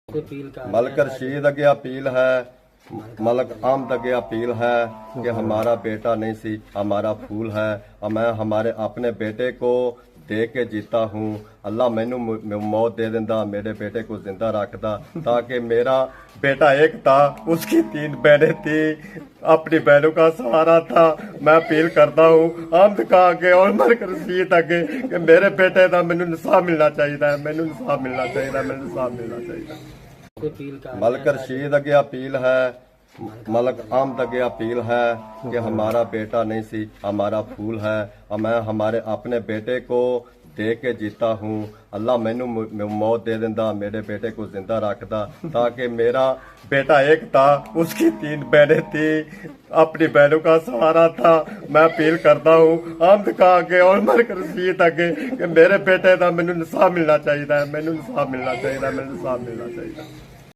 मलक रशीद अगे अपील है, मलक अहमद अगे अपील है कि हमारा बेटा नहीं सी, हमारा फूल है और मैं हमारे अपने बेटे को दे के जीता हूँ। अल्लाह मैनू मौत दे देंदा, मेरे बेटे को जिंदा रखदा, ताकि मेरा बेटा एक था, उसकी 3 बहनें थी, अपनी बहनों का सहारा था। मैं अपील करता हूँ अहमद का आगे और मलक रशीद अगे कि मेरे बेटे का मैनू इंसाफ मिलना चाहिए, मैनू इंसाफ मिलना चाहिए, मैनू इंसाफ मिलना चाहिए। मलक रशीद अगे अपील है, मलक अहमद अगे अपील है कि हमारा बेटा नहीं सी, हमारा फूल है और मैं हमारे अपने बेटे को दे के जीता हूँ। अल्लाह मैनू मौत दे देंदा, मेरे बेटे को जिंदा रखदा, ताकि मेरा बेटा एक था, उसकी 3 बहनें थी, अपनी बहनों का सहारा था। मैं अपील करता हूँ अहमद का आगे और मलक रशीद अगे कि मेरे बेटे का मैनू इंसाफ मिलना चाहिए, मैनू इंसाफ मिलना चाहिए, मैनू इंसाफ मिलना चाहिए।